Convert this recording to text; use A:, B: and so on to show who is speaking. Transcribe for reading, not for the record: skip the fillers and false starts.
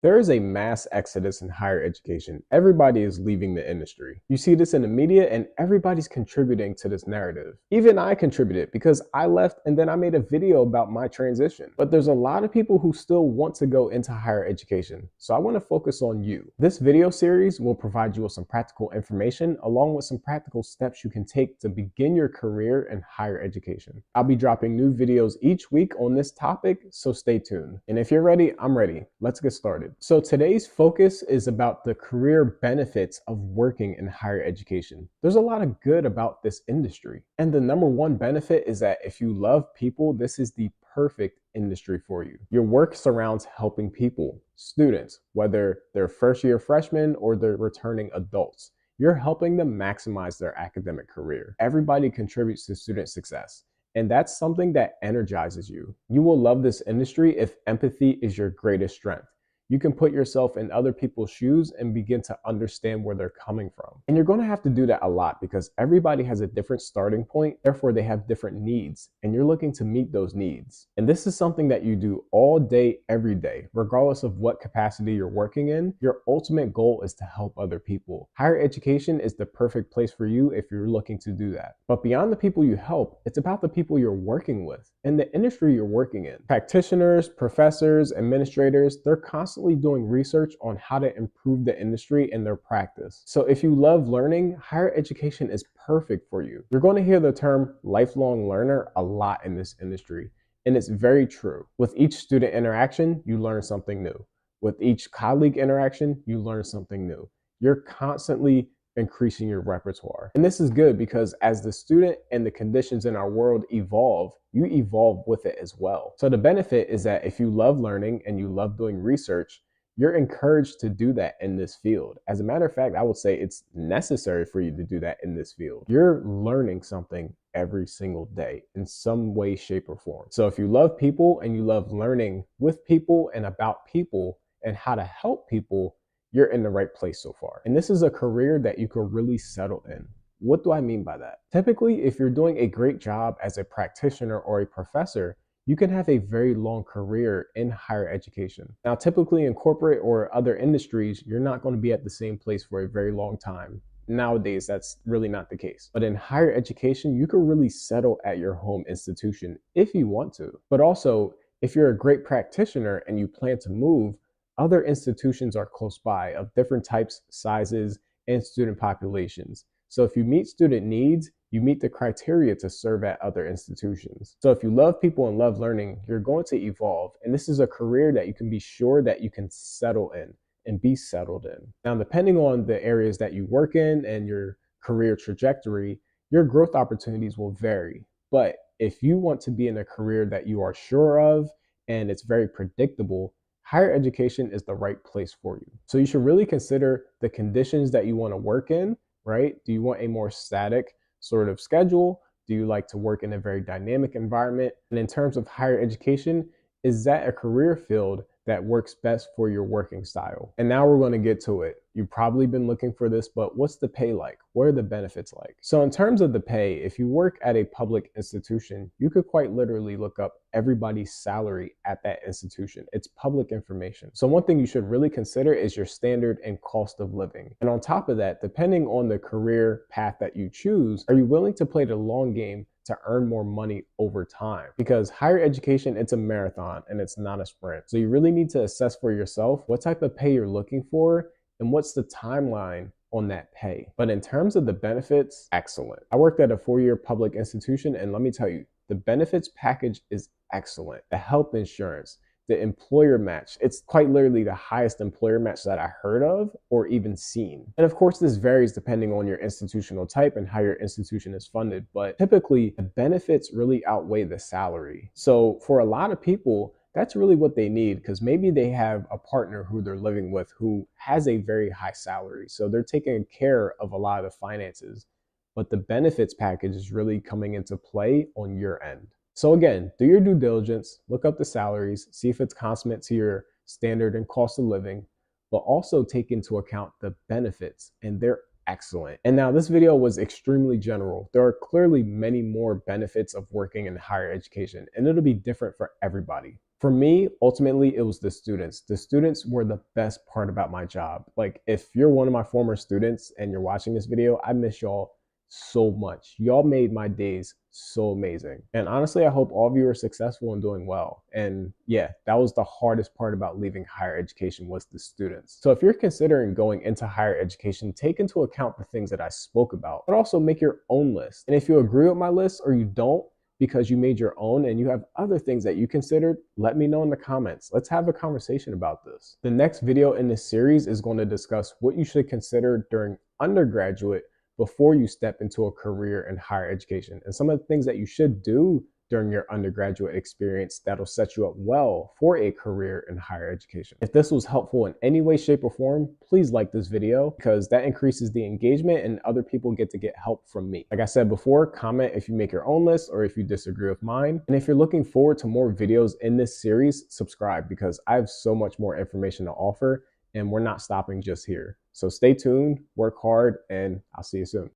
A: There is a mass exodus in higher education. Everybody is leaving the industry. You see this in the media, and everybody's contributing to this narrative. Even I contributed because I left and then I made a video about my transition. But there's a lot of people who still want to go into higher education. So I want to focus on you. This video series will provide you with some practical information along with some practical steps you can take to begin your career in higher education. I'll be dropping new videos each week on this topic, so stay tuned. And if you're ready, I'm ready. Let's get started. So today's focus is about the career benefits of working in higher education. There's a lot of good about this industry. And the number one benefit is that if you love people, this is the perfect industry for you. Your work surrounds helping people, students, whether they're first year freshmen or they're returning adults. You're helping them maximize their academic career. Everybody contributes to student success. And that's something that energizes you. You will love this industry if empathy is your greatest strength. You can put yourself in other people's shoes and begin to understand where they're coming from. And you're going to have to do that a lot because everybody has a different starting point. Therefore, they have different needs, and you're looking to meet those needs. And this is something that you do all day, every day, regardless of what capacity you're working in. Your ultimate goal is to help other people. Higher education is the perfect place for you if you're looking to do that. But beyond the people you help, it's about the people you're working with and the industry you're working in. Practitioners, professors, administrators, they're constantly doing research on how to improve the industry and their practice. So if you love learning, higher education is perfect for you. You're going to hear the term lifelong learner a lot in this industry, and it's very true. With each student interaction, you learn something new. With each colleague interaction, you learn something new. You're constantly increasing your repertoire. And this is good because as the student and the conditions in our world evolve, you evolve with it as well. So the benefit is that if you love learning and you love doing research, you're encouraged to do that in this field. As a matter of fact, I would say it's necessary for you to do that in this field. You're learning something every single day in some way, shape, or form. So if you love people and you love learning with people and about people and how to help people, you're in the right place so far. And this is a career that you can really settle in. What do I mean by that? Typically, if you're doing a great job as a practitioner or a professor, you can have a very long career in higher education. Now, typically in corporate or other industries, you're not going to be at the same place for a very long time. Nowadays, that's really not the case. But in higher education, you can really settle at your home institution if you want to. But also, if you're a great practitioner and you plan to move, other institutions are close by of different types, sizes, and student populations. So if you meet student needs, you meet the criteria to serve at other institutions. So if you love people and love learning, you're going to evolve. And this is a career that you can be sure that you can settle in and be settled in. Now, depending on the areas that you work in and your career trajectory, your growth opportunities will vary. But if you want to be in a career that you are sure of and it's very predictable, higher education is the right place for you. So you should really consider the conditions that you want to work in, right? Do you want a more static sort of schedule? Do you like to work in a very dynamic environment? And in terms of higher education, is that a career field that works best for your working style? And now we're going to get to it. You've probably been looking for this, but what's the pay like? What are the benefits like? So in terms of the pay, if you work at a public institution, you could quite literally look up everybody's salary at that institution. It's public information. So one thing you should really consider is your standard and cost of living. And on top of that, depending on the career path that you choose, are you willing to play the long game to earn more money over time? Because higher education, it's a marathon and it's not a sprint. So you really need to assess for yourself what type of pay you're looking for and what's the timeline on that pay. But in terms of the benefits, excellent. I worked at a 4-year public institution, and let me tell you, the benefits package is excellent. The health insurance, the employer match, it's quite literally the highest employer match that I heard of or even seen. And of course, this varies depending on your institutional type and how your institution is funded, but typically the benefits really outweigh the salary. So for a lot of people, that's really what they need because maybe they have a partner who they're living with who has a very high salary. So they're taking care of a lot of the finances, but the benefits package is really coming into play on your end. So again, do your due diligence, look up the salaries, see if it's consummate to your standard and cost of living, but also take into account the benefits, and they're excellent. And now this video was extremely general. There are clearly many more benefits of working in higher education, and it'll be different for everybody. For me, ultimately, it was the students. The students were the best part about my job. Like, if you're one of my former students and you're watching this video, I miss y'all so much. Y'all made my days so amazing. And honestly, I hope all of you are successful and doing well. And yeah, that was the hardest part about leaving higher education, was the students. So if you're considering going into higher education, take into account the things that I spoke about, but also make your own list. And if you agree with my list or you don't, because you made your own and you have other things that you considered, let me know in the comments. Let's have a conversation about this. The next video in this series is going to discuss what you should consider during undergraduate before you step into a career in higher education, and some of the things that you should do during your undergraduate experience that'll set you up well for a career in higher education. If this was helpful in any way, shape, or form, please like this video, because that increases the engagement and other people get to get help from me. Like I said before, comment if you make your own list or if you disagree with mine. And if you're looking forward to more videos in this series, subscribe, because I have so much more information to offer and we're not stopping just here. So stay tuned, work hard, and I'll see you soon.